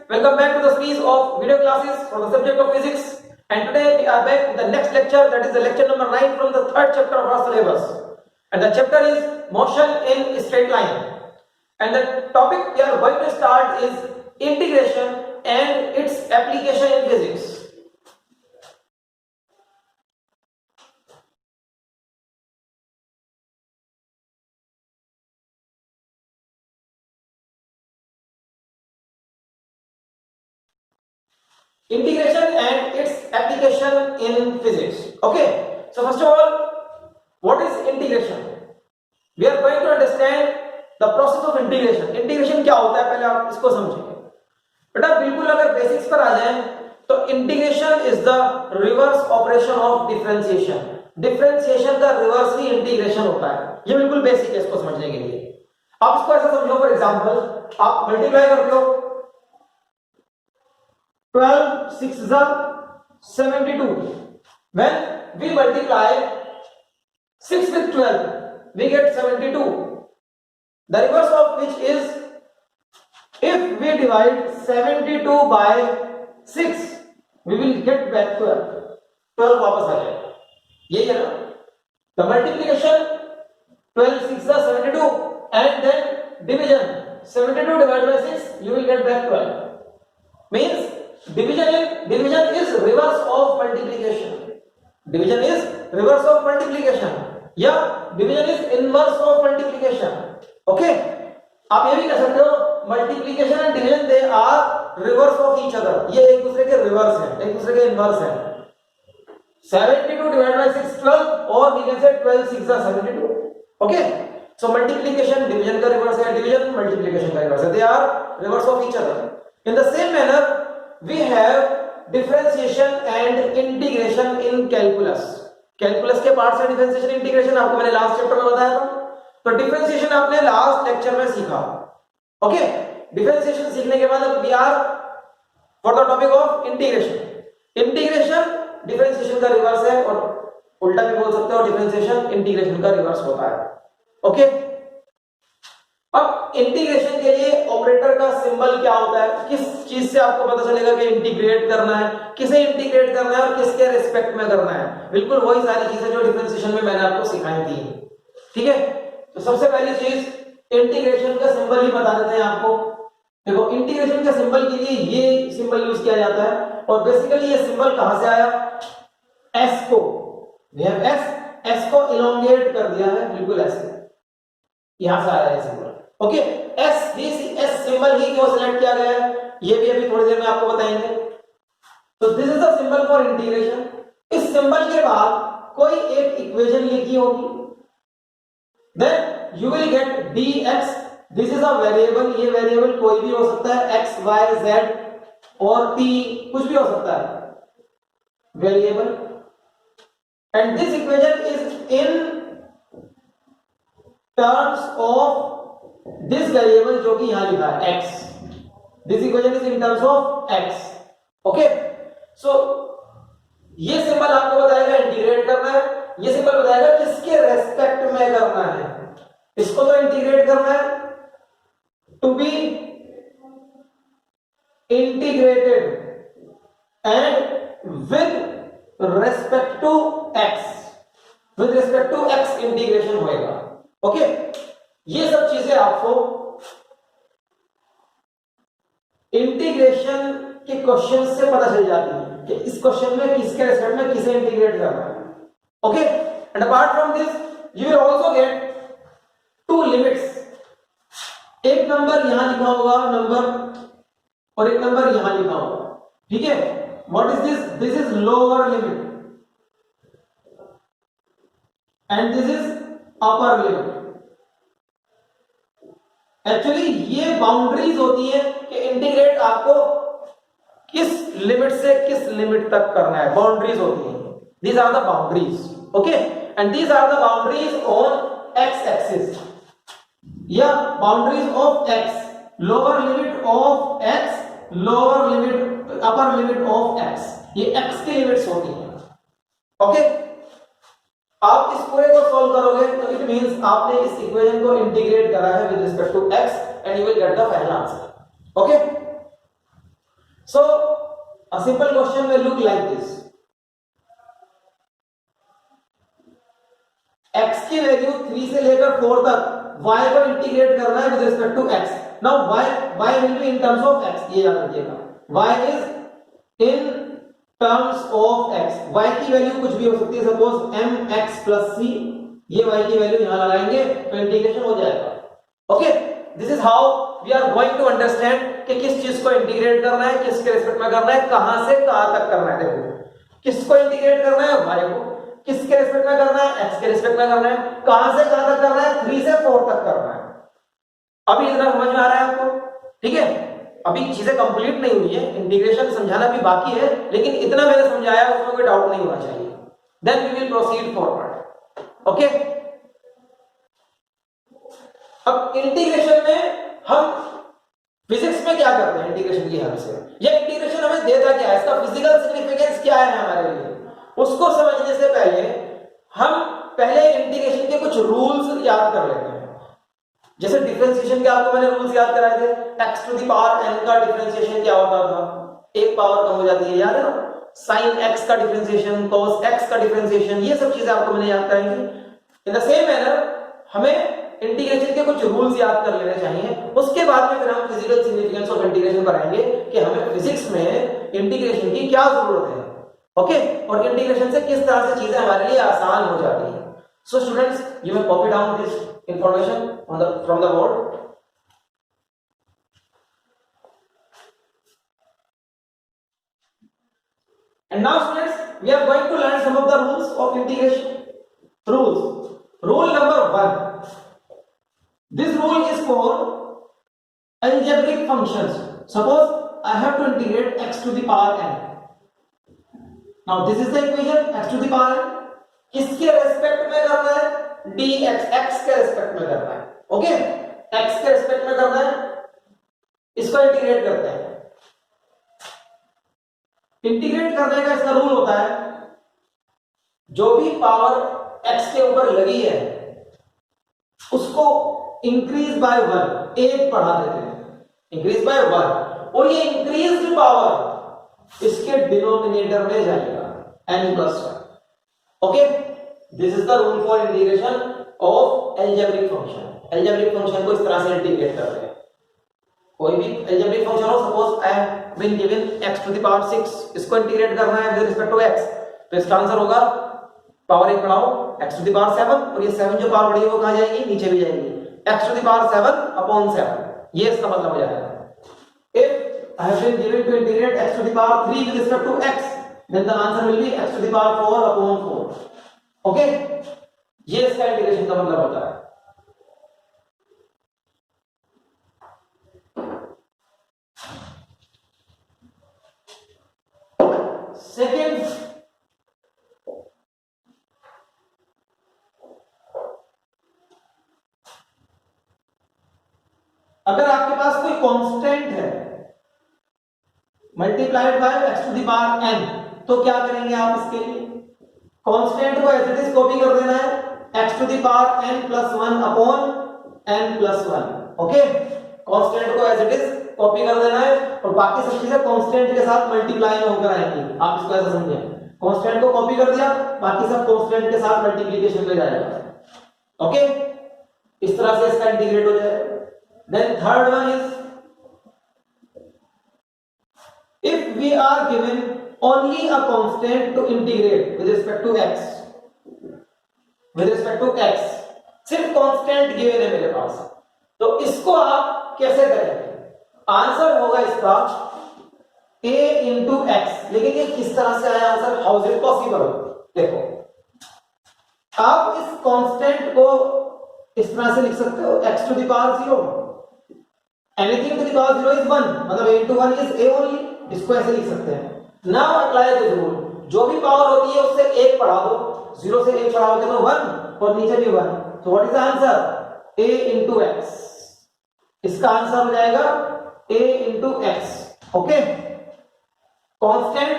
welcome back to the series of video classes for the subject of physics. And today we are back with the next lecture, that is the lecture number 9 from the third chapter of our syllabus. And the chapter is motion in straight line. And the topic we are going to start is integration and its application in physics. Integration and its application in physics. Okay, so first of all, what is integration? We are going to understand the process of integration. Integration क्या होता है पहले आप इसको समझेंगे. बेटा बिल्कुल अगर बेसिक्स पर आ जाएं तो integration is the reverse operation of differentiation. Differentiation का रिवर्स ही इंटीग्रेशन होता है. ये बिल्कुल बेसिक है इसको समझने के लिए. आप इसको ऐसा समझो, फॉर एग्जांपल आप मल्टीप्लाई करते हो 12 6 72. When we multiply 6 with 12, we get 72. The reverse of which is, if we divide 72 by 6, we will get back 12. 12 वापस आ जाएगा. यही है ना. The multiplication 12 6 72 and then division 72 divided by 6, you will get back 12. Means division is reverse of multiplication. Division is reverse of multiplication. या division is inverse of multiplication. Okay? आप ये भी कह सकते हो multiplication and division they are reverse of each other. ये एक दूसरे के reverse है, एक दूसरे के inverse है. 72 divided by 6 12 or we can say 12 6 72. Okay? So multiplication division का reverse है, division multiplication का reverse है. They are reverse of each other. In the same manner we have differentiation and integration in calculus. Calculus के parts है differentiation integration. आपको मैंने last chapter में बताया था. तो डिफरेंशिएशन आपने लास्ट लेक्चर में सीखा. ओके, डिफरेंशिएशन सीखने के बाद अब we are for the topic of integration. Integration differentiation का रिवर्स है और उल्टा भी बोल सकते हो, डिफरेंशिएशन इंटीग्रेशन का रिवर्स होता है. ओके, अब इंटीग्रेशन के लिए ऑपरेटर का सिंबल क्या होता है, किस चीज से आपको पता चलेगा कि इंटीग्रेट करना है, किसे इंटीग्रेट करना है और किसके रिस्पेक्ट में करना है. बिल्कुल वही सारी चीजें जो डिफरेंशिएशन में मैंने आपको सिखाई थी. ठीक है, तो सबसे पहली चीज इंटीग्रेशन का सिंबल ही बता देते हैं आपको. देखो इंटीग्रेशन के सिंबल के लिए ये सिंबल यूज किया जाता है और बेसिकली ये सिंबल कहां से आया, एस को. एस को इलोंगेट कर दिया है, बिल्कुल ऐसे यहां से आया है सिंबल. ओके, एस सिंबल ही क्यों सिलेक्ट किया गया है ये भी अभी थोड़ी देर में आपको बताएंगे. तो this is the symbol for integration. इस सिंबल के बाद कोई एक इक्वेशन लिखी होगी, then you will get dx. This is a variable. ये वेरिएबल कोई भी हो सकता है, x y z और t, कुछ भी हो सकता है variable. And this equation is in terms of this variable जो कि यहां लिखा है x. This equation is in terms of x. Okay, so ये सिंबल आपको बताएगा इंटीग्रेट करना है. ये सिंबल बताएगा किसके रेस्पेक्ट में करना है. इसको तो इंटीग्रेट करना है, to be integrated and with respect to x. With respect to x integration होएगा. ओके, ये सब चीजें आपको इंटीग्रेशन के क्वेश्चन से पता चल जाती है कि इस क्वेश्चन में किसके रेस्पेक्ट में किसे इंटीग्रेट करना है. Okay, and apart from this you will also get to limits. एक नंबर यहां लिखा होगा नंबर और एक नंबर यहां लिखा होगा. ठीक है, what is this? This is lower limit and this is upper limit. Actually ये बाउंड्रीज होती है कि इंटीग्रेट आपको किस लिमिट से किस लिमिट तक करना है. बाउंड्रीज होती हैं. These are the boundaries. Okay, and these are the boundaries on x axis या boundaries of x. Lower limit of x, lower limit, upper limit of x. ये एक्स की लिमिट्स होती हैं. ओके, आप इस पूरे को सॉल्व करोगे तो इट मींस आपने इस इक्वेशन को इंटीग्रेट करा है with respect to x and you will get the final answer. Okay, So a simple question will look like this. x की वैल्यू 3 से लेकर 4 तक y को इंटीग्रेट करना है with respect to x. Now y will be in terms of x, ये याद रखिएगा. y is in terms of x. y की वैल्यू कुछ भी हो सकती है, सपोज mx plus c. ये y की वैल्यू यहां लगाएंगे तो इंटीग्रेशन हो जाएगा. Okay, this is how we are going to understand कि किस चीज को इंटीग्रेट करना है, किसके रिस्पेक्ट में करना है, कहां से कहां तक करना है. देखो, किसको इंटीग्रेट करना है, y को. किसके रिस्पेक्ट में करना है, x के रिस्पेक्ट में करना है. कहां से कहां तक करना है, 3 से 4 तक करना है. अभी इतना समझ में आ रहा है आपको? ठीक है, अभी चीजें कंप्लीट नहीं हुई है, इंटीग्रेशन समझाना भी बाकी है, लेकिन इतना मैंने समझाया उसमें कोई डाउट नहीं होना चाहिए. Then we will proceed forward. Okay, अब इंटीग्रेशन में हम फिजिक्स में क्या करते हैं इंटीग्रेशन की हेल्प से. ये इंटीग्रेशन हमें देता क्या है, इसका फिजिकल सिग्निफिकेंस क्या है हमारे लिए, उसको समझने से पहले हम पहले इंटीग्रेशन के कुछ रूल्स याद कर लेते हैं. जैसे डिफरेंशिएशन के आपको मैंने रूल्स याद कराए थे. x to the power n का डिफरेंशिएशन क्या होता था, एक पावर कम हो जाती है, याद है ना. sin x का डिफरेंशिएशन, cos x का डिफरेंशिएशन, ये सब चीजें आपको मैंने याद कराई थी. इन द सेम मैनर हमें इंटीग्रेशन के कुछ रूल्स याद कर लेने चाहिए. उसके बाद में फिर हम फिजिकल सिग्निफिकेंस ऑफ इंटीग्रेशन पढ़ाएंगे कि हमें फिजिक्स में इंटीग्रेशन की क्या जरूरत है. ओके, और इंटीग्रेशन से किस तरह से चीजें हमारे लिए आसान हो जाती है. So students, you may copy down this information on the from the board. And now students, we are going to learn some of the rules of integration. Rules. Rule number 1. This rule is for algebraic functions. Suppose I have to integrate x to the power n. Now this is the equation, x to the power n. किसके respect में करना है, dx, x के respect में करना है. Okay, x के respect में करना है. इसको इंटीग्रेट करते हैं. इंटीग्रेट करने का इसका रूल होता है, जो भी पावर x के ऊपर लगी है उसको इंक्रीज बाय 1, एक बढ़ा देते हैं, इंक्रीज बाय 1, और ये इंक्रीज्ड पावर इसके डिनोमिनेटर में जाएगा, n+1. Okay, this is the rule for integration of algebraic function. Algebraic function को इस तरह से इंटीग्रेट करते हैं. कोई भी एल्जेब्रिक फंक्शन हो, suppose I have been given x to the power 6, इसको इंटीग्रेट करना है विद रिस्पेक्ट टू x, तो इसका आंसर होगा पावर 1 बढ़ाओ x टू द पावर 7, और ये 7 जो पावर बढ़ी है वो कहां जाएगी, नीचे भी जाएगी, x टू द पावर 7/7. ये इसका मतलब हो जाएगा. If I have been given to integrate x to the power 3 with respect to x, then the answer will be x to the power 4/4. Okay, ये इसका इंटीग्रेशन का मतलब होता है. सेकेंड, अगर आपके पास कोई कांस्टेंट है multiplied by x to the power n, तो क्या करेंगे आप इसके लिए, कांस्टेंट को एज इट इज कॉपी कर देना है, x to the power n+1/n+1. Okay, constant को एज इट इज कॉपी कर देना है, और बाकी सब चीजें कांस्टेंट के साथ मल्टीप्लाई में होकर आएंगी. आप इसको ऐसा समझिए, कांस्टेंट को कॉपी कर दिया, बाकी सब कांस्टेंट के साथ मल्टीप्लिकेशन में जाएगा. ओके, इस तरह से इसका इंटीग्रेट हो जाएगा. Then third one is, if we are given only a constant to integrate with respect to x, सिर्फ कांस्टेंट गिवन है मेरे पास, तो इसको आप कैसे करेंगे. आंसर होगा इसका a into x. लेकिन ये किस तरह से आया answer, how is it possible. देखो, आप इस कांस्टेंट को इस तरह से लिख सकते हो, x to the power 0, anything to the power 0 is 1, मतलब a into 1 is a only. इसको ऐसे लिख सकते हैं. नाउ अप्लाई दिस रूल, जो भी पावर होती है उससे 1 बढ़ा दो, 0 से 1 बढ़ाओगे तो 1, और नीचे भी 1. तो what is the answer, a into x. इसका आंसर हो जाएगा a into x. Okay, constant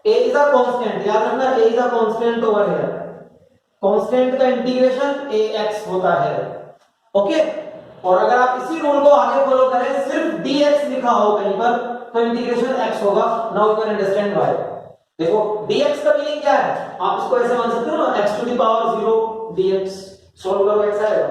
a is a constant, याद रखना a is a constant over here. Constant का इंटीग्रेशन ax होता है. ओके, और अगर आप इसी रूल को आगे फॉलो करें, सिर्फ dx लिख लिखा हो कहीं पर तो इंटीग्रेशन x होगा। Now you can understand why. देखो dx का मीनिंग क्या है, आप इसको ऐसे मान सकते हो ना, x to the power 0 dx। Solve करो x आएगा,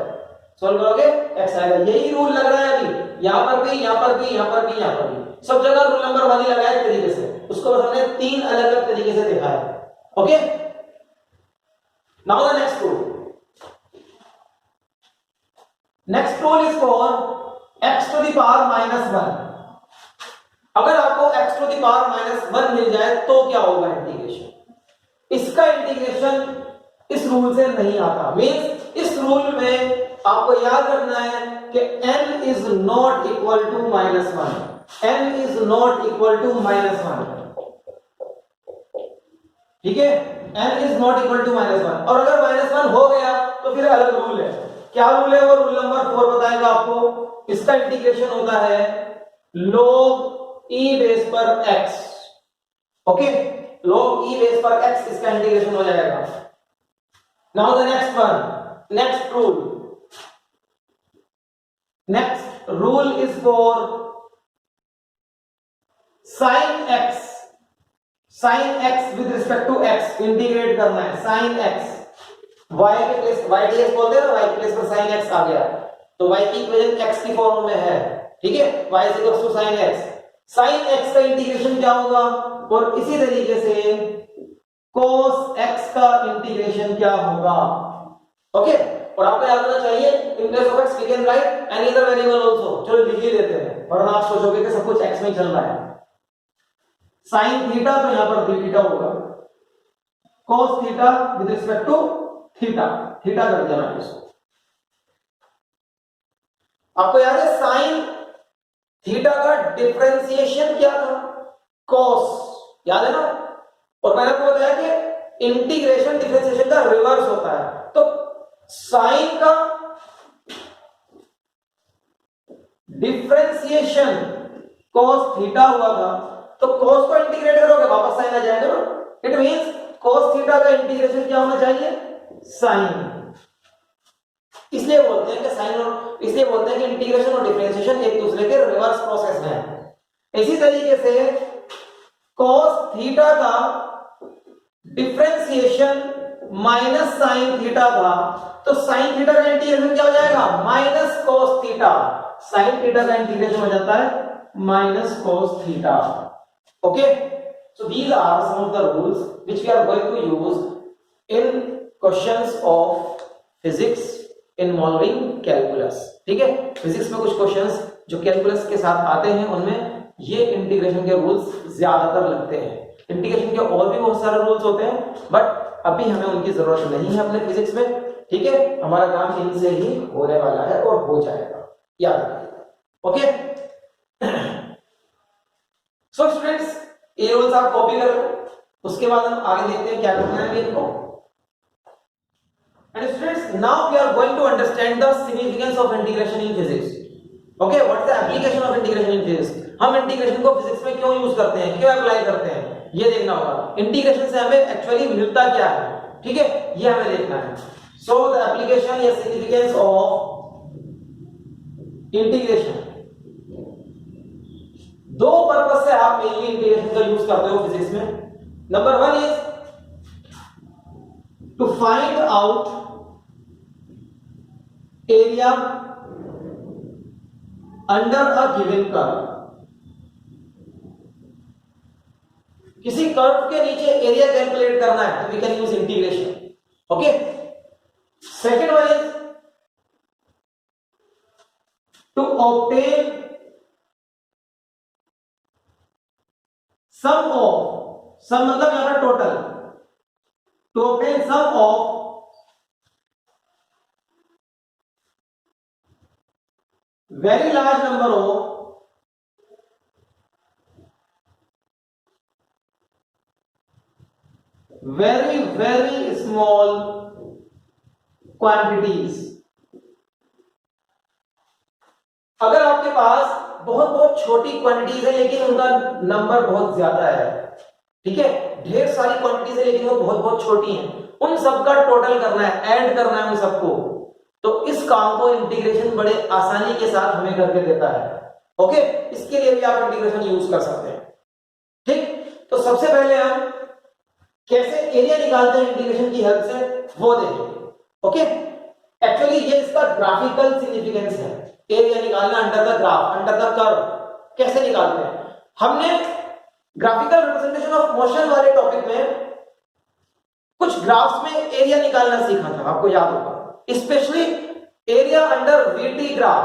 सॉल्व करोगे x आएगा। यही रूल लग रहा है अभी, यहां पर भी, यहां पर भी, यहां पर भी, यहां पर भी, सब जगह रूल नंबर 1 ही लगाया है तरीके से। उसको बस हमने 3 अलग अलग तरीके से देखा है। Okay, now the next rule. Next rule is for x to the power -1। अगर आपको x टू द पावर -1 मिल जाए तो क्या होगा इंटीग्रेशन। इसका इंटीग्रेशन इस रूल से नहीं आता। मींस इस रूल में आपको याद रखना है कि n is not equal to -1, n is not equal to -1, ठीक है, n is not equal to -1। और अगर -1 हो गया तो फिर अलग रूल है। क्या रूल है वो? रूल नंबर 4 बताएगा आपको। इसका इंटीग्रेशन होता है log e बेस पर x। Okay, log e base पर x इसका इंटीग्रेशन हो जाएगा। Now the next one, next rule. Next rule is for sin x। sin x with respect to x integrate करना है। sin x y के place, y ds बोलते हैं ना, y के प्लेस पर sin x आ गया तो y की इक्वेशन x की फॉर्म में है, ठीक है, y is equal to sin x। sin x का इंटीग्रेशन क्या होगा? और इसी तरीके से cos x का इंटीग्रेशन क्या होगा? ओके, और आपको याद होना चाहिए in place of x we can write any other variable also. चलो लिख ही देते हैं, वरना आप सोचोगे कि सब कुछ x में ही चल रहा है। sin थीटा तो यहां पर थीटा होगा, cos theta with respect to theta, theta कर देना इसको। आपको याद है sin थीटा का डिफरेंशिएशन क्या था? cos, याद है ना? और मैंने आपको बताया कि इंटीग्रेशन डिफरेंशिएशन का रिवर्स होता है। तो sin का डिफरेंशिएशन cos थीटा हुआ था, तो cos को इंटीग्रेट करोगे वापस sin आ जाएगा ना। इट मींस cos थीटा का इंटीग्रेशन क्या होना चाहिए? sin। इसलिए बोलते हैं कि sin और, इसलिए बोलते हैं कि इंटीग्रेशन और डिफरेंशिएशन एक दूसरे के रिवर्स प्रोसेस में है। इसी तरीके से cos थीटा का डिफरेंशिएशन माइनस sin थीटा था, तो sin थीटा का इंटीग्रेशन क्या हो जाएगा? Minus cos theta. sin theta का इंटीग्रेशन हो जाता है minus cos theta. Okay, so these are some of the rules which we are going to use in questions of physics involving calculus। ठीक है, फिजिक्स में कुछ क्वेश्चंस जो calculus के साथ आते हैं उनमें ये इंटीग्रेशन के रूल्स ज्यादातर लगते हैं। इंटीग्रेशन के और भी बहुत सारे रूल्स होते हैं, बट अभी हमें उनकी जरूरत नहीं है अपने फिजिक्स में। ठीक है, हमारा काम इनसे ही होने वाला है और हो जाएगा, याद रखिएगा। ओके, सो स्टूडेंट्स ये रूल्स आप कॉपी कर लो, उसके बाद हम आगे देखते हैं क्या करना है इनको। And students, now we are going to understand the significance of integration in physics. Okay, what is the application of integration in physics? हम इंटीग्रेशन को फिजिक्स में क्यों यूज करते हैं, क्यों अप्लाई करते हैं, ये देखना होगा। इंटीग्रेशन से हमें एक्चुअली मिलता क्या है, ठीक है, ये हमें देखना है। सो द एप्लीकेशन या सिग्निफिकेंस ऑफ इंटीग्रेशन, दो पर्पस से आप मेनली इंटीग्रेशन का यूज करते हो फिजिक्स में। Number 1 is to find out area under a given curve। किसी कर्व के नीचे एरिया कैलकुलेट करना है तो we can use integration. Okay, second one is to obtain sum of, sum मतलब यहां पर total, to obtain sum of very large number of very small quantities। अगर आपके पास बहुत छोटी क्वांटिटीज है लेकिन उनका नंबर बहुत ज्यादा है, ठीक है, ढेर सारी क्वांटिटीज है लेकिन वो बहुत छोटी हैं, उन सबका टोटल करना है, ऐड करना है उन सबको, तो इस काम को इंटीग्रेशन बड़े आसानी के साथ हमें करके देता है। ओके, इसके लिए भी आप इंटीग्रेशन यूज कर सकते हैं। ठीक, तो सबसे पहले हम कैसे एरिया निकालते हैं इंटीग्रेशन की हेल्प से वो देखेंगे। ओके, एक्चुअली ये इसका ग्राफिकल सिग्निफिकेंस है, एरिया निकालना under the graph, under the curve कैसे निकालते हैं। हमने ग्राफिकल रिप्रेजेंटेशन ऑफ मोशन वाले टॉपिक में कुछ ग्राफ्स में एरिया निकालना सीखा था, आपको याद होगा, specially area under VT graph,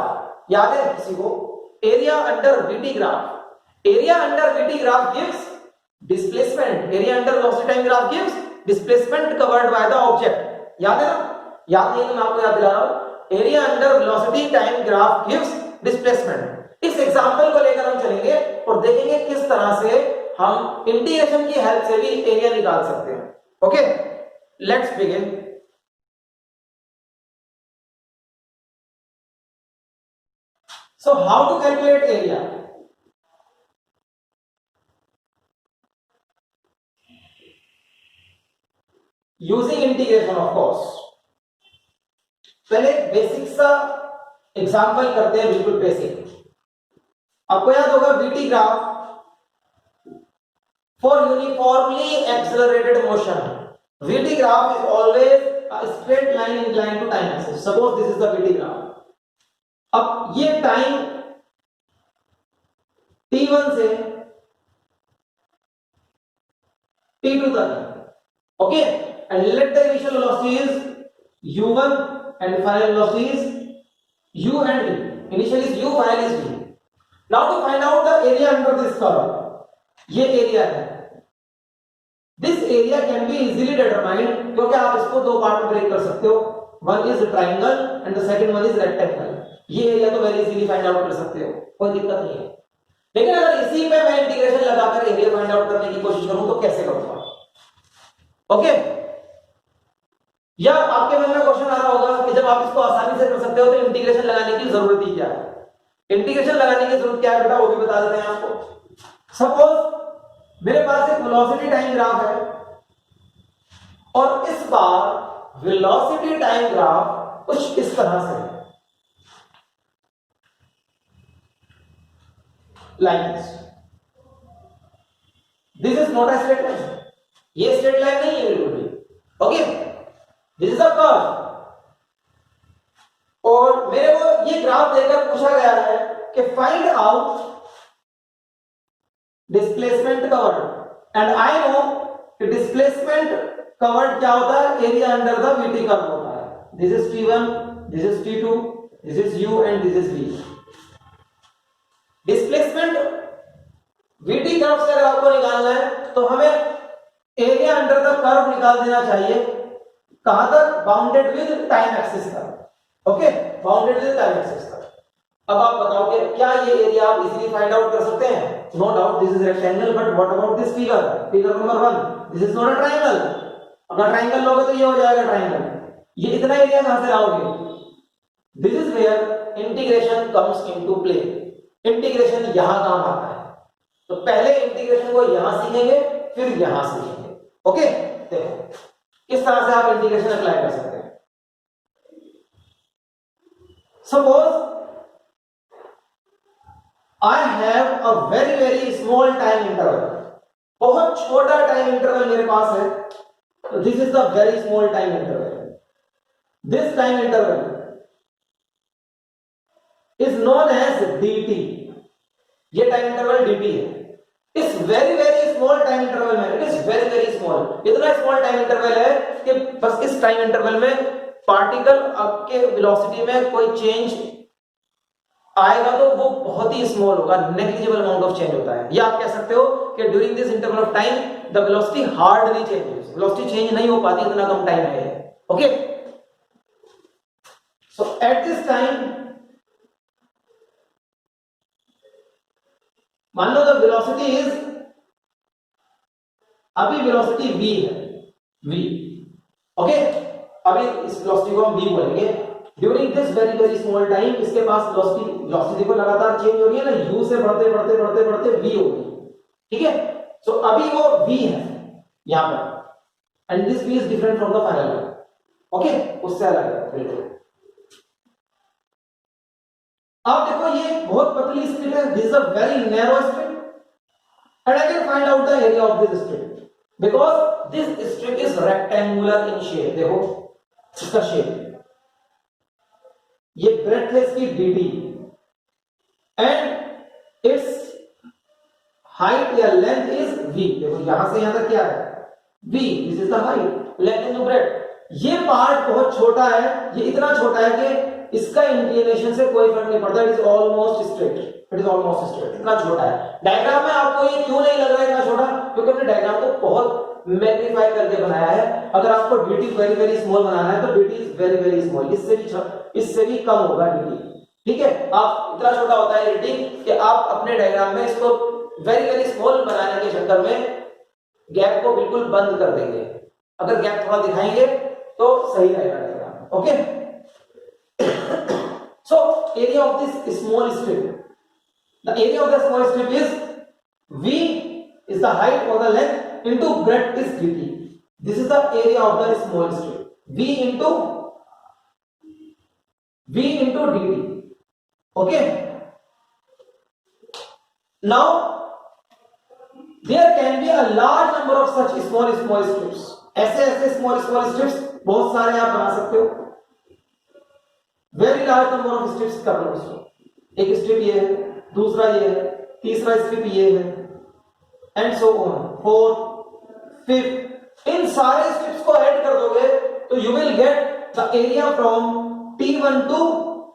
याद है किसी को? Area under VT graph, area under VT graph gives displacement, area under velocity time graph gives displacement covered by the object, याद है ना? याद नहीं तो मैं आपको याद दिला रहा हूं, area under velocity time graph gives displacement. इस एग्जांपल को लेकर हम चलेंगे और देखेंगे किस तरह से हम इंटीग्रेशन की हेल्प से भी एरिया निकाल सकते हैं। Okay, let's begin. So how to calculate area? Using integration of course. पहले बेसिक सा एग्जांपल करते हैं, बिल्कुल बेसिक। आपको याद होगा VT graph for uniformly accelerated motion, VT graph is always a straight line inclined to time axis. Suppose this is the VT graph. अब ये टाइम t1 से t2 तक है, okay, and let the initial velocity is u1 and final velocity is u and v. Initial is u, final is v. Now to find out the area under this curve, ये area है। This area can be easily determined, क्योंकि आप इसको दो part में break कर सकते हो, one is triangle and the second one is rectangle। ये एरिया तो वेरी इजीली फाइंड आउट कर सकते हो, कोई दिक्कत नहीं है। लेकिन अगर इसी में मैं इंटीग्रेशन लगाकर एरिया फाइंड आउट करने की कोशिश करूं तो कैसे करूंगा? ओके, या आपके मन में क्वेश्चन आ रहा होगा कि जब आप इसको आसानी से कर सकते हो तो इंटीग्रेशन लगाने की जरूरत ही क्या है? इंटीग्रेशन लगाने की जरूरत क्या है बेटा, वो भी बता देते हैं आपको। सपोज मेरे पास एक वेलोसिटी टाइम ग्राफ है और इस बार वेलोसिटी टाइम ग्राफ कुछ इस तरह से है, like this. This is not a straight line. ये स्ट्रेट लाइन नहीं है बिल्कुल भी, okay, this is a curve. और मेरे को ये ग्राफ देकर पूछा गया है कि find out displacement covered, and I know कि डिस्प्लेसमेंट कवर्ड क्या होता है, area under the VT curve होता है। This is t1, this is t2, this is u and this is v। Displacement VT curve से अगर आपको निकालना है तो हमें एरिया अंडर द कर्व निकाल देना चाहिए, कहां तक? बाउंडेड विद टाइम एक्सिस तक, okay, bounded with time axis तक। अब आप बताओगे क्या ये एरिया आप इजीली फाइंड आउट कर सकते हैं? No doubt, this is rectangle, but what about this figure, figure number 1, this is not a triangle. अगर ट्रायंगल लोगे तो ये हो जाएगा ट्रायंगल। ये इतना एरिया कहां से लाओगे? This is where integration comes into play. Integration यहां काम आता है, तो पहले इंटीग्रेशन को यहां सीखेंगे फिर यहां सीखेंगे। ओके, देखो इस तरह से आप इंटीग्रेशन अप्लाई कर सकते हैं। Suppose I have a very very small time interval, बहुत छोटा टाइम इंटरवल मेरे पास है, तो this is the very small time interval. This time interval is known as dt। ये टाइम इंटरवल dt है। इस very very small time interval में, it is very very small, इतना स्मॉल टाइम इंटरवल है कि बस इस टाइम इंटरवल में पार्टिकल आपके वेलोसिटी में कोई चेंज आएगा तो वो बहुत ही स्मॉल होगा, नेग्लिजिबल अमाउंट ऑफ चेंज होता है। या आप कह सकते हो कि during this interval of time the velocity hardly changes, velocity change नहीं हो पाती, इतना कम टाइम है। Okay, so at this time मान लो द वेलोसिटी इज, अभी वेलोसिटी v है, v, ओके, अभी इस वेलोसिटी को हम v बोलेंगे। During this very very small time इसके पास वेलोसिटी देखो लगातार चेंज हो रही है ना, u से बढ़ते बढ़ते बढ़ते बढ़ते v हो गई, ठीक है। सो अभी वो v है यहां पर, and this v is different from the final one, okay, उससे अलग है बिल्कुल। अब देखो ये बहुत पतली स्ट्रिप है, this is a very narrow strip and I can find out the area of this strip because this strip is rectangular in shape. देखो इसका शेप, ये ब्रेड्थ है इसकी dt एंड इट्स हाइट या लेंथ इज v। देखो यहां से यहां तक क्या है v, this is the height, length into breadth. ये पार्ट बहुत छोटा है, ये इतना छोटा है कि इसका इंक्लिनेशन से कोई फर्क नहीं पड़ता, it is almost straight, it is almost straight, इतना छोटा है। डायग्राम में आपको ये क्यों नहीं लग रहा है इतना छोटा, क्योंकि हमने डायग्राम को बहुत मैग्नीफाई करके बनाया है। अगर आपको dt वेरी वेरी स्मॉल बनाना है तो dt is very very small, इससे भी कम होगा dt, ठीक है। आप इतना छोटा होता है dt कि आप अपने डायग्राम में इसको वेरी वेरी स्मॉल बनाने के चक्कर में गैप को बिल्कुल बंद कर देंगे। अगर गैप थोड़ा दिखाएंगे तो सही रहेगा diagram, okay. So area of this small strip, the area of the small strip is v is the height or the length into breadth is dt. This is the area of the small strip, v into dt, okay. Now there can be a large number of such small strips. ऐसे small strips बहुत सारे आप बना सकते हो, very large number of strips कर लो इसको। एक स्ट्रिप ये है, दूसरा ये है, तीसरा स्ट्रिप ये है and so on, fourth, fifth. इन सारे स्ट्रिप्स को ऐड कर दोगे तो you will get the area from T1 to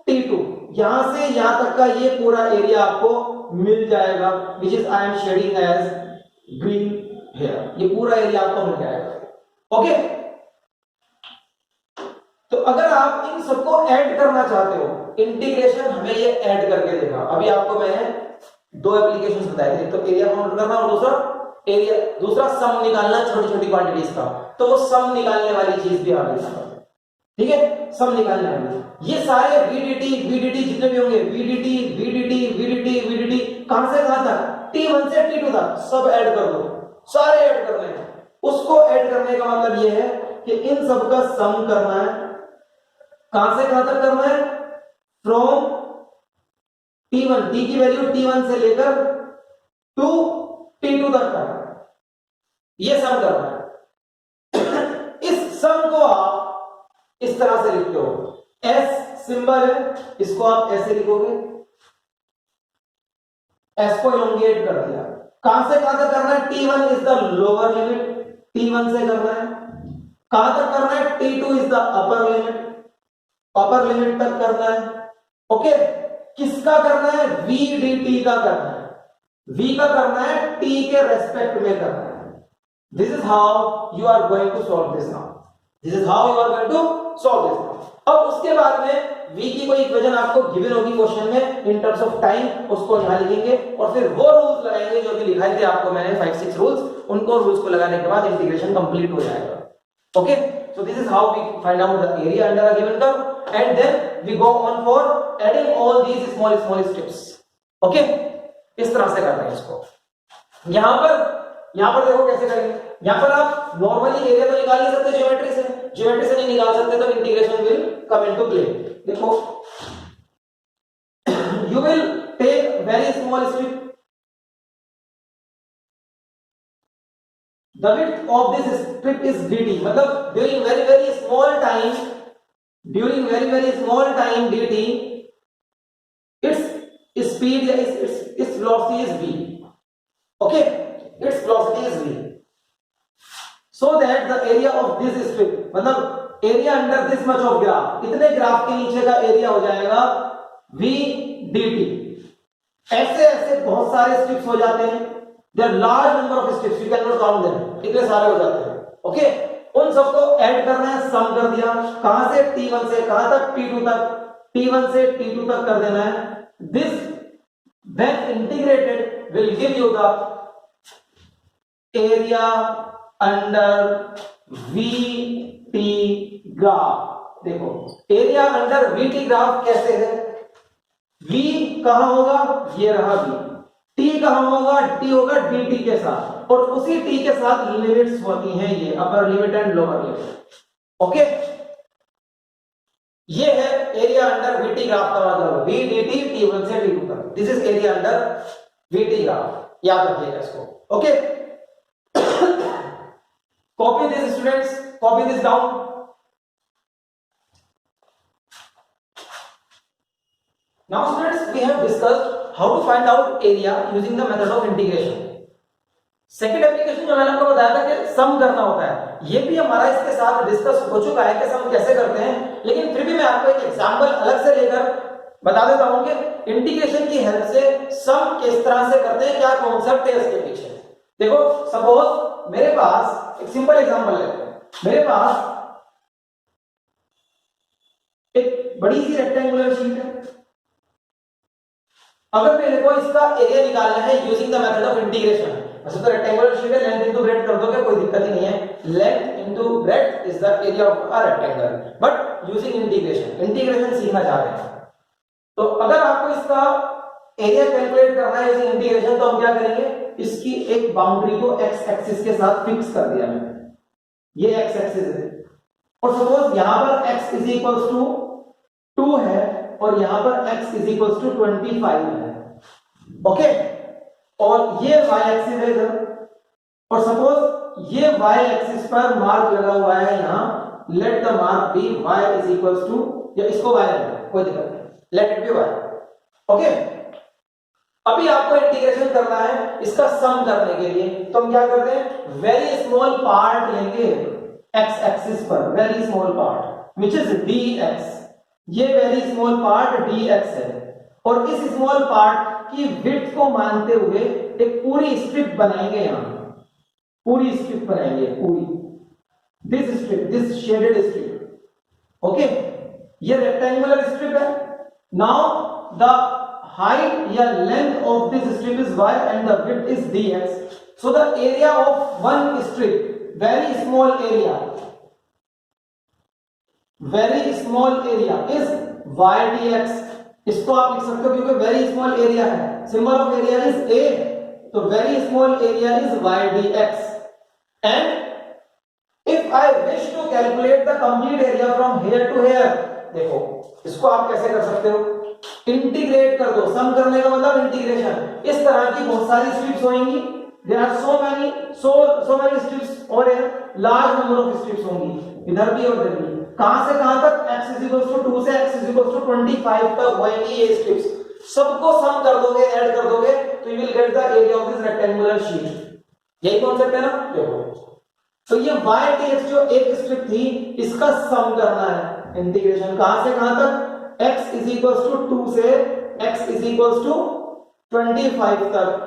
T2। यहां से यहां तक का ये पूरा एरिया आपको मिल जाएगा, which is I am shading as green here. ये पूरा एरिया आपको मिल जाएगा, ओके। तो अगर आप इन सबको ऐड करना चाहते हो, इंटीग्रेशन हमें ये ऐड करके देगा। अभी आपको मैंने दो एप्लीकेशंस बताए थे, तो एरिया काउंट करना और दूसरा सम निकालना छोटी छोटी क्वांटिटीज का। तो वो सम निकालने वाली चीज भी आ गई, ठीक है, सम निकालने वाली। ये सारे VDT जितने भी होंगे, VDT कहां से कहां तक, T1 से T2 तक सब ऐड कर दो, सारे ऐड करने हैं। उसको ऐड करने का मतलब ये है कि इन सब का सम करना है। कहां से कहां तक करना है, फ्रॉम T1, T की वैल्यू T1 से लेकर टू T2 तक करना है, ये सम करना है। इस सम को आप इस तरह से लिखते हो, S सिंबल है, इसको आप ऐसे लिखोगे, S को इलोंगेट कर दिया। कहां से कहां तक करना है, T1 is the lower limit, T1 से करना है। कहां तक करना है, T2 is the upper limit तक करना है, ओके। किसका करना है, VDT का करना है, V का करना है T के रेस्पेक्ट में करना है। This is how you are going to solve this now, this is how you are going to solve this now. अब उसके बाद में V की कोई इक्वेशन आपको गिवन होगी क्वेश्चन में इन टर्म्स ऑफ टाइम, उसको यहां लिखेंगे और फिर वो रूल्स लगाएंगे जो कि लिखाए थे आपको मैंने 5-6 रूल्स। उनको रूल्स को लगाने के बाद इंटीग्रेशन कंप्लीट हो जाएगा, okay. So this is how we find out the area under a given curve and then we go on for adding all these small strips, okay. इस तरह से करना है इसको। यहां पर देखो कैसे करेंगे। यहां पर आप नॉर्मली एरिया तो निकाल नहीं सकते, ज्योमेट्री से नहीं निकाल सकते, तो integration will come into play. देखो you will take very small strip, the width of this strip is dt, मतलब during very very small time dt, its speed या its velocity is v, okay, its velocity is v, so that the area of this strip, मतलब area under this much of graph, इतने graph के नीचे का area हो जाएगा v dt। ऐसे बहुत सारे स्ट्रिप्स हो जाते हैं, there are large number of strips, you can not count them, इतने सारे हो जाते हैं, ओके। उन सबको ऐड करना है, सम कर दिया। कहां से, T1 से कहां तक, T2 तक, T1 से T2 तक कर देना है। This when integrated will give you the area under VT graph. देखो एरिया अंडर VT ग्राफ कैसे है, V कहां होगा, ये रहा V, T कहां होगा, T होगा DT के साथ, और उसी T के साथ लिमिट्स होती हैं, ये upper limit and lower limit, okay. ये है एरिया अंडर वीटी ग्राफ का मतलब वी dt t1 से t2 तक। This is area under VT graph, याद रखिएगा इसको। Okay, copy this students, copy this down. Now students, we have discussed how to find out area using the method of integration. Second application जो मैंने आपको बताया था कि सम करना होता है, ये भी हमारा इसके साथ डिस्कस हो चुका है कि सम कैसे करते हैं, लेकिन फिर भी मैं आपको एक एग्जांपल अलग से लेकर बता देता हूं कि इंटीग्रेशन की हेल्प से सम किस तरह से करते हैं, क्या कॉन्सेप्ट है इसके पीछे। देखो सपोज मेरे पास एक सिंपल एग्जांपल लेते हैं, मेरे पास एक बड़ी सी रेक्टेंगुलर शीट है। अगर मेरे को इसका एरिया निकालना है using the method of integration, वैसे तो रेक्टेंगुलर शीट है, लेंथ इनटू ब्रेड्थ कर दोगे कोई दिक्कत ही नहीं है, length into breadth is the area of a rectangle, but using integration, integration सीखना चाह रहे हैं। तो अगर आपको इसका एरिया कैलकुलेट करना है यूजिंग इंटीग्रेशन, तो हम क्या करेंगे, इसकी एक बाउंड्री को एक्स एक्सिस के साथ फिक्स कर दिया मैंने, ये एक्स एक्सिस है, और सपोज यहां पर x इज इक्वल्स टू 2 है और यहां पर x इज इक्वल्स टू 25 है। ओके, और ये y एक्सिस है इधर, और सपोज ये y एक्सिस पर मार्क लगा हुआ है यहां, let the mark be y is equals to, या इसको y रखो कोई दिक्कत नहीं, let it be y। Okay, अभी आपको इंटीग्रेशन करना है इसका सम करने के लिए, तो हम क्या करते हैं, वेरी स्मॉल पार्ट लेंगे x एक्सिस पर, very small part which is dx, ये वेरी स्मॉल पार्ट dx है, और इस स्मॉल पार्ट की विड्थ को मानते हुए एक पूरी स्ट्रिप बनाएंगे, यहां पूरी स्ट्रिप बनाएंगे, पूरी this strip, this shaded strip. Okay, ये रेक्टेंगुलर स्ट्रिप है। नाउ द height या length of this strip is y and the width is dx, so the area of one strip, very small area is y dx। इसको आप लिख सकते हो क्योंकि very small area है, symbol of area is a, तो very small area is y dx। And if I wish to calculate the complete area from here to here, देखो इसको आप कैसे कर सकते हो, इंटीग्रेट कर दो, सम करने का मतलब इंटीग्रेशन। इस तरह की बहुत सारी स्ट्रिप्स होंगी, there are so many strips, और लार्ज नंबर ऑफ स्ट्रिप्स होंगी, इधर भी और इधर भी। कहां से कहां तक, x 2 से x 25 तक होंगी ये स्ट्रिप्स। सबको सम कर दोगे, ऐड कर दोगे, तो you will get the area of this rectangular sheet. यही कॉन्सेप्ट है ना। देखो तो ये y dx जो एक स्ट्रिप थी, इसका सम करना है इंटीग्रेशन, कहां से कहां तक, x इज इक्वल्स टू 2 से x इज इक्वल्स टू 25 तक।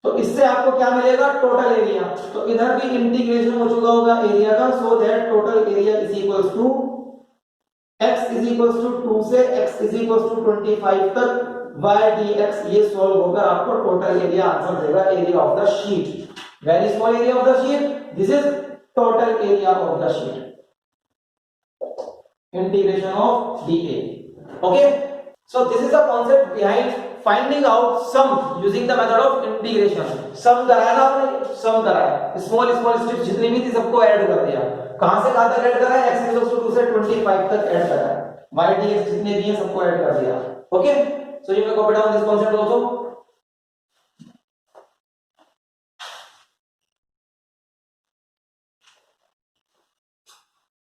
तो इससे आपको क्या मिलेगा, टोटल एरिया। तो इधर भी इंटीग्रेशन हो चुका होगा एरिया का, so that total area is equals to x is equals to 2 से x इज इक्वल्स टू 25 तक y dx। ये सॉल्व होकर आपको टोटल एरिया आंसर देगा, area of the sheet, very small area of the sheet, this is total area of the sheet, integration of dA। okay, so this is the concept behind finding out sum using the method of integration। sum कराया ना आपने, sum कराया, small strips जितनी भी थी सबको add कर दिया। कहां से कहां तक ऐड करा है, x = 2 से 25 तक ऐड करा है, y dx जितने भी हैं सबको ऐड कर दिया। Okay, so you may copy down this concept also।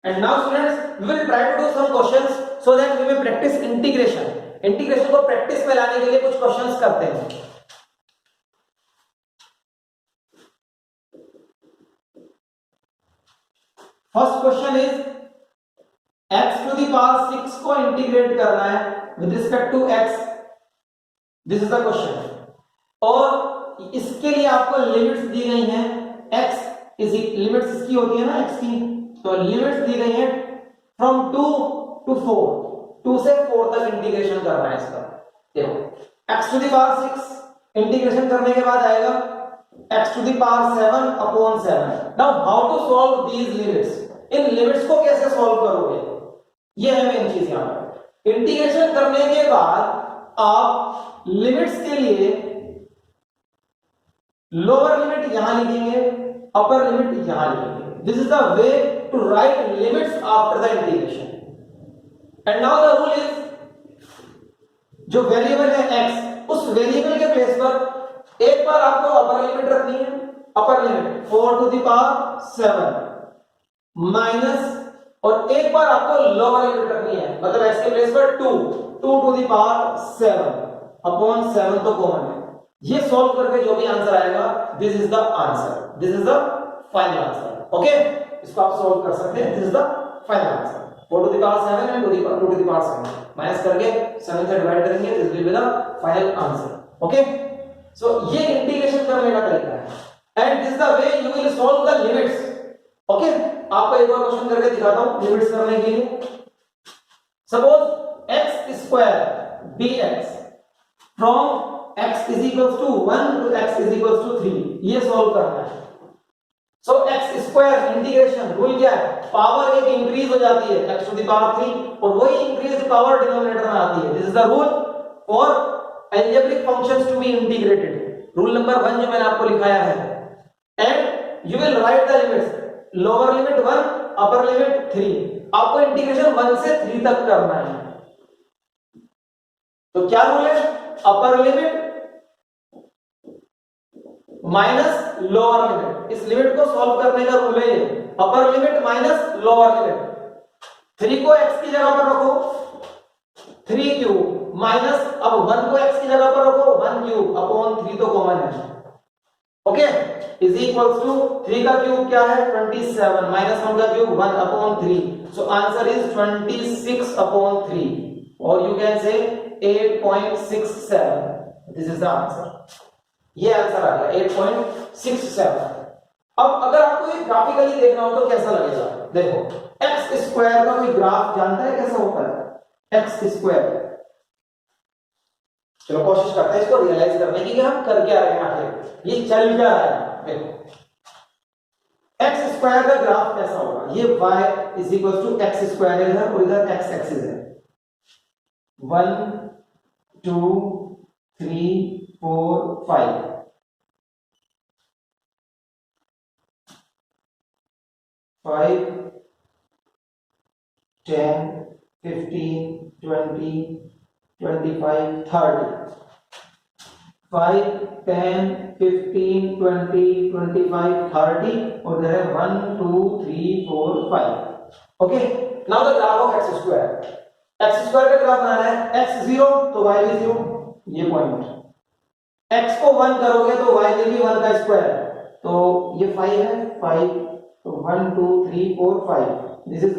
And now students, we will try to do some questions so that we may practice integration। Integration को प्रैक्टिस में लाने के लिए कुछ क्वेश्चंस करते हैं। First question is x to the power 6 को integrate करना है with respect to x, this is the question. और इसके लिए आपको लिमिट्स दी गई हैं, x इज लिमिट्स इसकी होती है ना x की, तो लिमिट्स दी गई है फ्रॉम 2 टू 4, 2 से 4 तक इंटीग्रेशन करना है इसका। देखो x to the power 6 integration करने के बाद आएगा x to the power 7 upon 7। Now how to solve these limits, इन लिमिट्स को कैसे सॉल्व करोगे, ये है मेन चीज। यहां पर इंटीग्रेशन करने के बाद आप लिमिट्स के लिए लोअर लिमिट यहां लिखेंगे, अपर लिमिट यहां लिखेंगे। This is the way to write limits after the integration। And now the rule is, जो वेरिएबल है x, उस वेरिएबल के प्लेस पर एक बार आपको अपर लिमिट रखनी है, upper limit 4 to the power 7 minus, और एक बार आपको लोअर लिमिट रखनी है, मतलब x के प्लेस पर 2 टू द पावर 7 अपॉन 7 तो कॉमन है। ये सॉल्व करके जो भी आंसर आएगा, this is the answer, this is the final answer. Okay, इसको आप सॉल्व कर सकते हैं, this is the final answer. 4 to the power 7 and 2 to the power 7 माइनस करके 7 से डिवाइड करेंगे, this will be the final answer. Okay, so ये इंटीग्रेशन करने का तरीका है and this the way you will solve the limits. Okay, आपको एक और क्वेश्चन करके दिखाता हूं लिमिट्स करने के लिए। Suppose x square bx from x is equals to 1 to x is equals to 3, ये सॉल्व करना है। सो x स्क्वायर इंटीग्रेशन रूल क्या है, पावर एक इंक्रीज हो जाती है x टू द पावर 3 और वही इंक्रीज पावर डिनोमिनेटर में आती है। This is the rule for algebraic functions to be integrated, rule number 1 जो मैंने आपको लिखाया है। And you will write the limits, lower limit 1 upper limit 3, आपको इंटीग्रेशन 1 से 3 तक करना है। तो क्या रूल है, upper limit minus lower limit, इस लिमिट को सॉल्व करने का रूल है upper limit minus lower limit. 3 को x की जगह पर रखो 3 क्यूब माइनस, अब 1 को x की जगह पर रखो 1 क्यूब अपॉन 3 तो कॉमन है। ओके, इज इक्वल्स टू 3 का क्यूब क्या है 27 माइनस 1 का cube 1 upon 3, so answer is 26 upon 3 और you can say 8.67, this is the answer. ये आंसर आ गया 8.67। अब अगर आपको ये ग्राफिकली देखना हो तो कैसा लगेगा, देखो x स्क्वायर का कोई ग्राफ जानता है कैसा होता है x स्क्वायर। चलो कोशिश करते हैं इसको रियलाइज करने की कि हम कर क्या रहे हैं, आखिर ये चल क्या रहा है। देखो x स्क्वायर का ग्राफ कैसा होगा, ये y is equal to x square है इधर और इधर x एक्सिस है, 1 2 3 4 5 5 10 15 20 25 30 5 10 15 20 25 30 और there है 1 2 3 4 5। Okay, now the graph of x square, x square का ग्राफ बनाना है, x 0 तो y भी 0, ये पॉइंट, x को 1 करोगे तो y will be 1 का स्क्वायर, तो ये 5 है 5, तो 1 2 3 4 5, दिस इज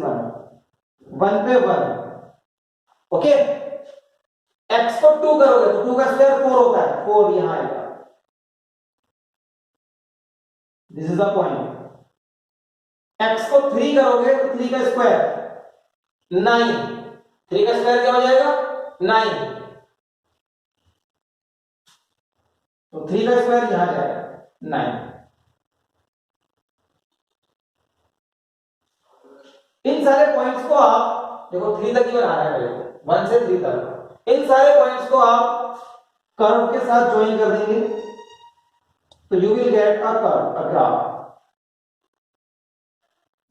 1 पे 1। ओके, x को 2 करोगे तो 2 का स्क्वायर 4 होता है, 4 यहां आएगा, this is the point. x को 3 करोगे तो 3 का स्क्वायर 9, 3 का स्क्वायर क्या हो जाएगा 9, तो 3 का स्क्वायर यहां जाएगा 9। इन सारे पॉइंट्स को आप देखो 3 तक ही बनाना है, पहले 1 से 3 तक, इन सारे पॉइंट्स को आप कर्व के साथ ज्वाइन कर देंगे तो you will get a curve, a graph.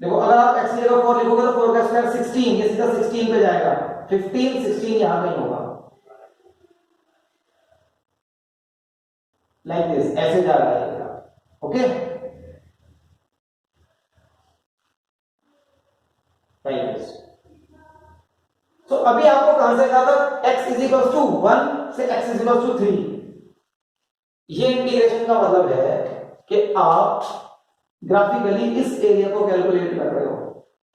देखो अगर आप x की जगह 4 लिखोगे तो 4 का स्क्वायर 16, ये सीधा 16 पे जाएगा, 15 16 यहां कहीं होगा, लाइक दिस, ऐसे जा रहा है ग्राफ। Okay, like this. तो अभी आपको कहां से कहा था x इज इक्वल टू 1 से x इज इक्वल टू 3, ये इंटीग्रेशन का मतलब है कि आप ग्राफिकली इस एरिया को कैलकुलेट कर रहे हो,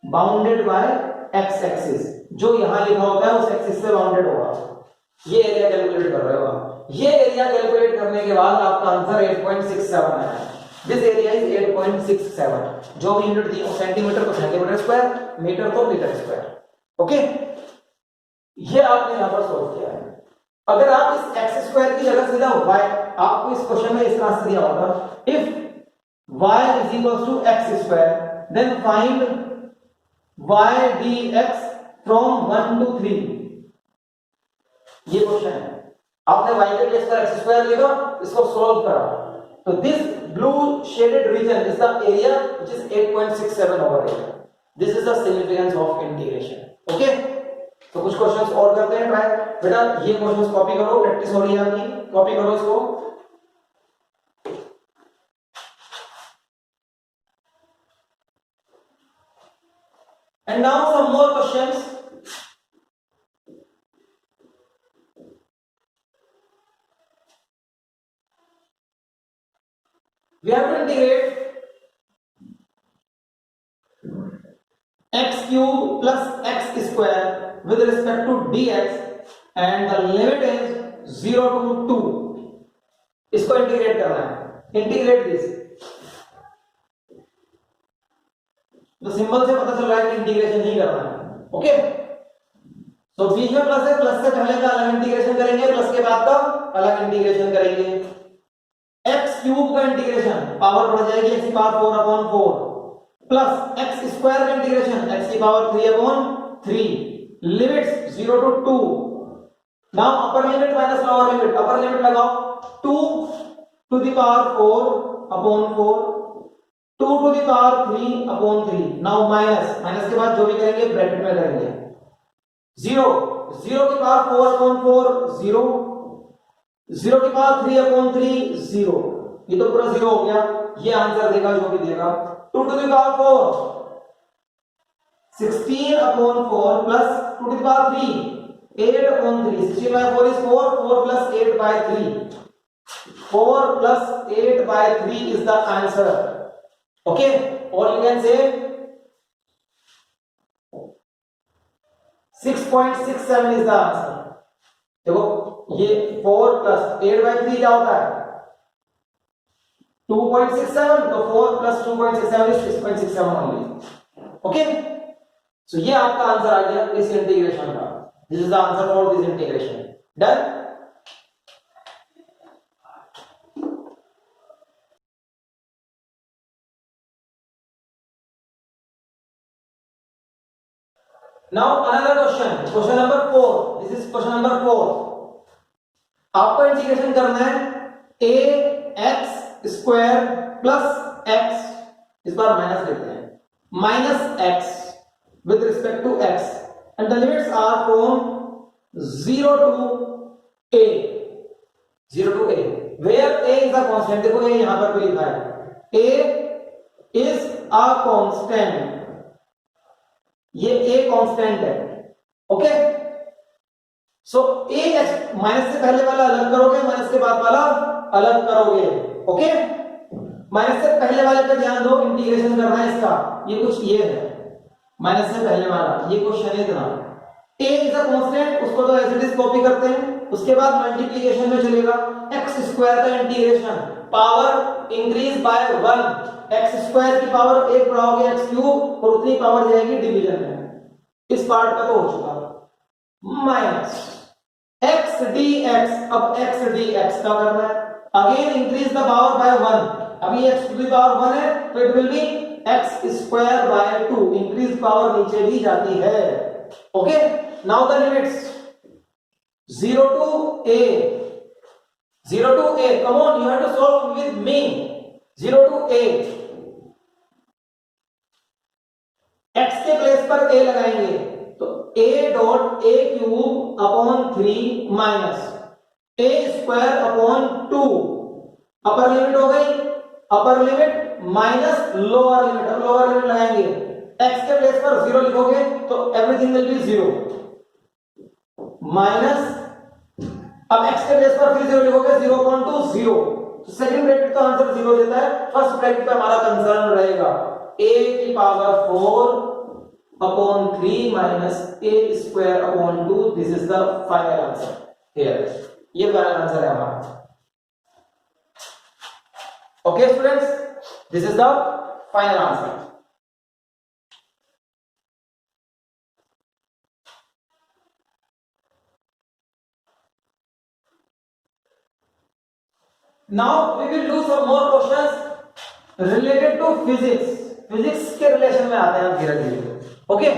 बाउंडेड बाय x एक्सिस, जो यहां लिखा होता है उस एक्सिस से बाउंडेड होगा, ये एरिया कैलकुलेट कर रहे हो आप। ये एरिया कैलकुलेट करने के बाद आपका आंसर 8.67 है, दिस एरिया इज 8.67, जो भी यूनिट दी हो सेंटीमीटर तो सेंटीमीटर स्क्वायर, मीटर तो मीटर स्क्वायर। ओके, ये आपने यहां पर सॉल्व किया है। अगर आप इस x स्क्वायर की जगह सीधा y, आपको इस क्वेश्चन में इस तरह से दिया होता, if y is equals to x square, then find y dx from 1 to 3, ये क्वेश्चन है। आपने y के प्लेस पर x स्क्वायर लिखा, इसको सॉल्व करा, तो this blue shaded region is the area which is 8.67 over here, this is the significance of integration। okay, तो कुछ क्वेश्चंस और करते हैं ट्राई। बेटा ये क्वेश्चंस कॉपी करो, प्रैक्टिस हो रही है आपकी, कॉपी करो इसको। And now some more questions. We have to integrate x cube plus x square with respect to dx and the limit is 0 to 2. इसको इंटीग्रेट करना है, इंटीग्रेट दिस। तो सिंबल से पता चल रहा है कि इंटीग्रेशन ही करना है। ओके, तो बीच में प्लस है, प्लस से पहले का अलग इंटीग्रेशन करेंगे, प्लस के बाद का अलग इंटीग्रेशन करेंगे। एक्स क्यूब का इंटीग्रेशन पावर बढ़ जाएगी x की power 4 upon 4 plus x square का इंटीग्रेशन x की power 3 upon 3, limits 0 to 2। Now upper limit minus lower limit, upper limit लगाओ 2 to the power 4 upon 4, 2 to the power 3 upon 3। Now minus, minus के बाद जो भी करेंगे bracket में करेंगे। 0 की पावर 4 अपॉन 4 0, 0 की पावर 3 अपॉन 3 0। ये तो पूरा 0 हो गया, ये आंसर देगा जो भी देगा। 2 to the power 4 16 upon 4 plus 2 to the power 3 8 upon 3। 16 by 4 is 4, 4 plus 8 by 3, 4 plus 8 by 3 is the answer. Okay, or you can say 6.67 is the answer. देखो ये 4 plus 8 by 3 क्या होता है 2.67, तो 4 plus 2.67 is 6.67 only. Okay, so ये आपका answer आ गया इस इंटीग्रेशन का। This is the answer for this integration. Done. Now another question, question number 4. This is question number 4. आपको इंटीग्रेशन करना है ax स्क्वायर प्लस x, इस बार माइनस लेते हैं, minus x with respect to x and the limits are from 0 to a, 0 to a where a is a constant। देखो a यहां पर भी लिखा है a is a constant, ये a कांस्टेंट है। ओके, सो a माइनस से पहले वाला अलग करोगे, माइनस के बाद वाला अलग करोगे। ओके, माइनस से पहले वाले पे ध्यान दो, इंटीग्रेशन करना है इसका। ये कुछ ये है माइनस से पहले वाला, ये क्वेश्चन है इतना। a इज अ कांस्टेंट, उसको तो एज इट इज कॉपी करते हैं। उसके बाद मल्टीप्लिकेशन में चलेगा, x स्क्वायर का integration, power increase by 1, x square की पावर 1 बढ़ाओगे एक्स क्यूब, और उतनी पावर जाएगी डिवीजन में। इस पार्ट का तो हो चुका। माइनस एक्स डी एक्स, अब एक्स डी एक्स का करना है। Again increase the power bye 1, अभी एक्स टू द पावर 1 है तो it will be x square by 2, increase power नीचे भी जाती है। Okay, now the limits 0 to a, 0 to a, come on, you have to solve with me। 0 to a, x के place पर a लगाएंगे तो a dot a cube upon 3 minus a square upon 2, upper limit हो गई, अपर limit minus lower limit. अब lower limit लगाएंगे, x के place पर 0 लिखोगे तो एवरीथिंग विल बी 0 माइनस, अब x के प्लेस पर फिर 0 लिखोगे 0.2 0। तो सेकंड ब्रैकेट तो आंसर 0 देता है, फर्स्ट ब्रैकेट पे हमारा कंसर्न रहेगा a की power 4 upon 3 minus a square upon 2। This is the final answer here, ये फाइनल आंसर है हमारा। Okay students, this is the final answer. Now we will do some more questions related to physics। Physics के relation में आते हैं हम धीरे धीरे। ओके,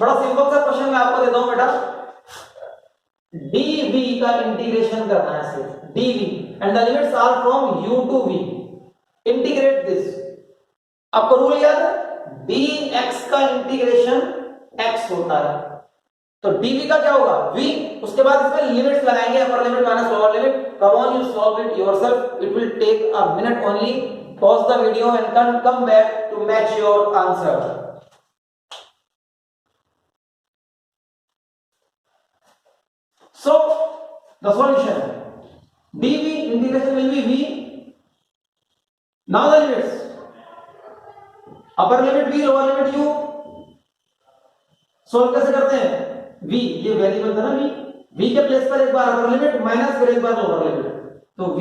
बड़ा सिंपल सा क्वेश्चन मैं आपको देता हूं बेटा। dv का इंटीग्रेशन करना है सिर्फ dv and the limits are from u to v। Integrate this, आपको रूल याद है, dx का इंटीग्रेशन x होता है, तो dv का क्या होगा v, उसके बाद इसमें लिमिट्स लगाएंगे, upper limit minus lower limit. Come on, you solve it yourself, it will take a minute only. Pause the video and come back to match your answer. So the solution, dv integration will be v. Now the limits, upper limit v, lower limit u. Solve कैसे करते हैं? v, ये variable था ना v, v के place पर एक बार अपर limit minus फिर एक बार लोअर लिमिट, तो v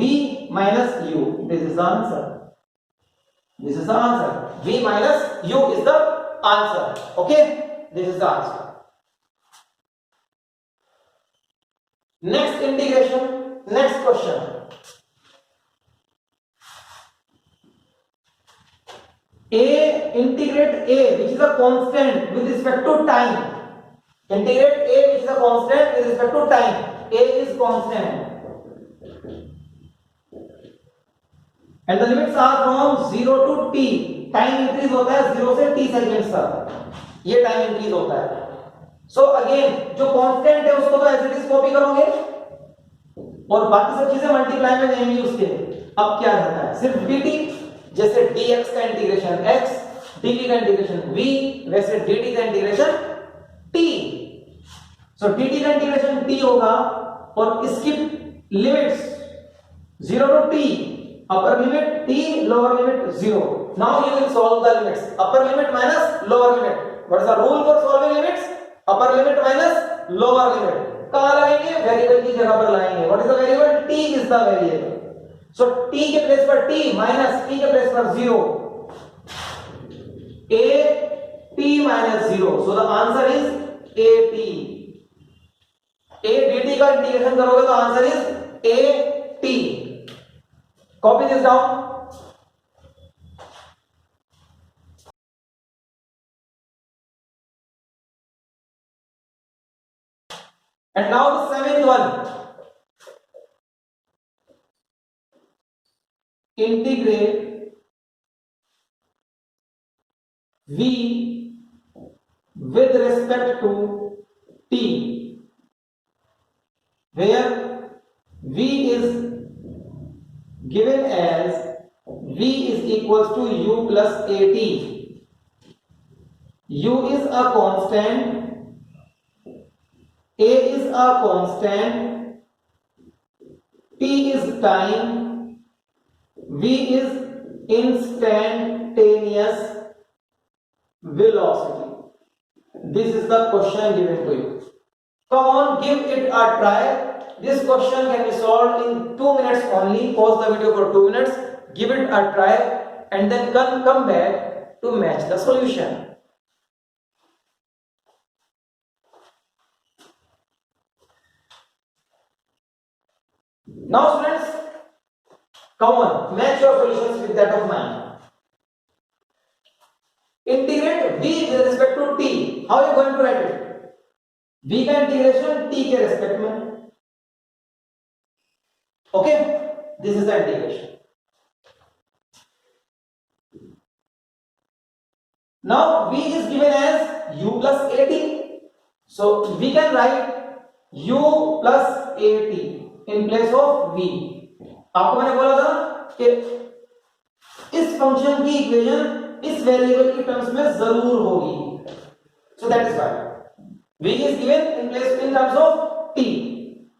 minus u, this is the answer. This is the answer. v minus u is the answer. Okay, this is the answer. Next integration, next question. A, integrate a which is a constant with respect to time. Integrate a which is a constant with respect to time. A is constant and the limits are from 0 to t. Time increase होता है 0 से t seconds तक, ये time increase होता है. So again जो constant है उसको तो एज इट इज कॉपी करोगे और बाकी सब चीजें मल्टीप्लाई में जाएंगी उसके. अब क्या रहता है, सिर्फ dt, जैसे dx का इंटीग्रेशन x, dv का इंटीग्रेशन v, वैसे dt का इंटीग्रेशन t. सो dt का इंटीग्रेशन t होगा और इसकी limits 0 to t, upper limit t, lower limit 0. Now you will solve the limits, upper limit minus lower limit. What is the rule for solving limits? Upper limit minus lower limit. कहां लगाएंगे? Variable की जगह पर लगाएंगे. What is the variable? t is the variable. So t के place पर t minus t के place पर 0, a t minus 0. So the answer is at. a dt का इंटीग्रेशन करोगे तो answer is at. Copy this down. And now the seventh one, integrate v with respect to t, where v is given as v is equals to u plus at. u is a constant, a is a constant, t is time, v is instantaneous velocity. This is the question given to you. Come on, give it a try. This question can be solved in 2 minutes only. Pause the video for 2 minutes, give it a try and then come back to match the solution. Now students, come on, match your solutions with that of mine. Integrate v with respect to t. How are you going to write it? v का integration t के respect में. Okay, this is the integration. Now v is given as u plus at. So we can write u plus at in place of v. आपको मैंने बोला था कि इस function की इक्वेशन इस वेरिएबल की टर्म्स में जरूर होगी. So that is why v is given in place in terms of t.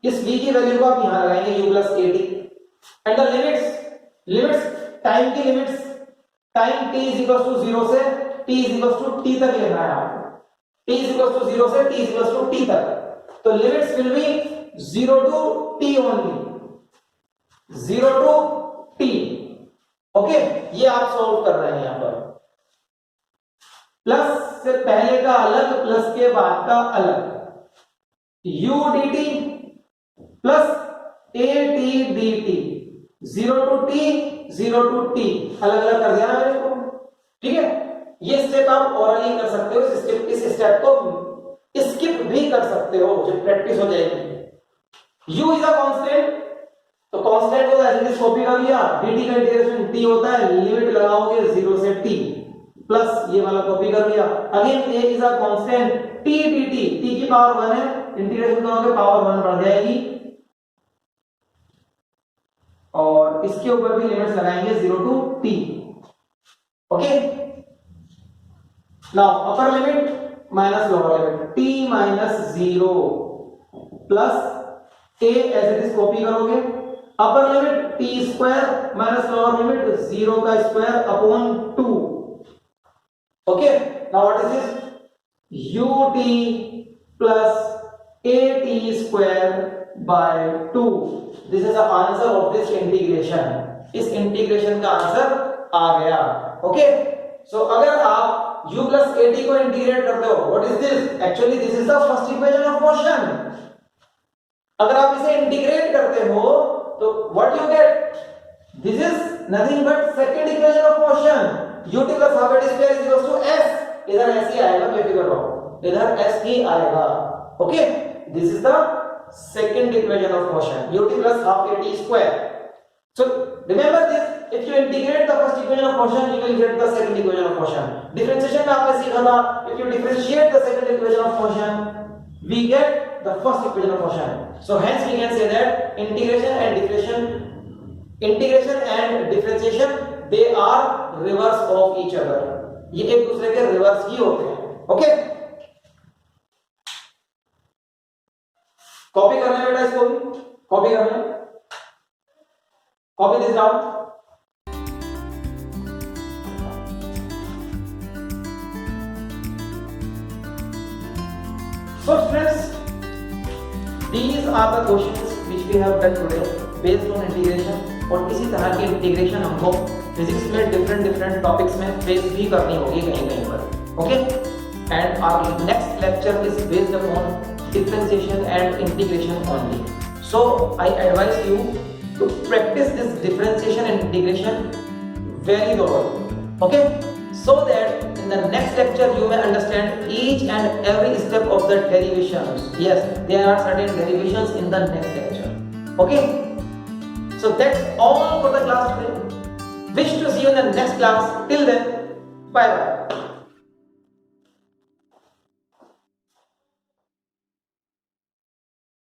इस v की वैल्यू को आप यहां लगाएंगे u plus at and the limits time की limits, time t is equals to 0 से t is equals to t तक लेना है आपको. t is equals to 0 से t is equals to t तक. तो limits will be 0 to t only, 0 to t. Okay, ये आप सॉल्व कर रहे हैं यहां पर. प्लस से पहले का अलग, प्लस के बाद का अलग. u dt plus at dt, 0 to t 0 to t अलग अलग कर दिया ना मेरे को. ठीक है, ये स्टेप आप ओरली कर सकते हो. इस स्टेप को स्किप भी कर सकते हो जब प्रैक्टिस हो जाएगी. u इज अ कांस्टेंट, तो कांस्टेंट को एज इट इज कॉपी कर लिया. dt का इंटीग्रेशन t होता है, लिमिट लगाओगे 0 से t. प्लस ये वाला कॉपी कर लिया। Again a is a constant t dt, t की पावर 1 है, इंटीग्रेशन करोगे पावर 1 बढ़ जाएगी और इसके ऊपर भी लिमिट्स लगाएंगे 0 to t। Okay, now upper limit minus lower limit t minus 0 plus a as it is copy करोगे, upper limit t square minus lower limit 0 का square upon 2। Okay, now what is this, ut plus at square by 2। This is the answer of this integration. इस integration का answer आ गया। Okay, so अगर आप u plus at को integrate करते हो, what is this, actually this is the first equation of motion. अगर आप इसे इंटीग्रेट करते हो तो what you get, this is nothing but second equation of motion, ut plus half at square is equal to s। इधर s ही आएगा, बेफिक्र रहो, इधर s ही आएगा। Okay, this is the second equation of motion, ut plus half at square. So remember this, if you integrate the first equation of motion you will get the second equation of motion. Differentiation में आपने सीखा था, if you differentiate the second equation of motion we get the first equation of motion. So hence we can say that integration and differentiation they are reverse of each other. ये एक दूसरे के reverse ही होते हैं। Okay, copy करना है बेटा, इसको भी कॉपी करना है, copy this down. So friends, these are the questions which we have done today based on integration। और इसी तरह की इंटीग्रेशन हमको फिजिक्स में डिफरेंट टॉपिक्स में फेस भी करनी होगी कहीं पर। Okay, and our next lecture is based upon differentiation and integration only. So I advise you to practice this differentiation and integration very thoroughly. Okay, so that in the next lecture you may understand each and every step of the derivations. Yes, there are certain derivations in the next lecture. Okay, so that's all for the class today. Wish to see you in the next class. Till then, bye bye.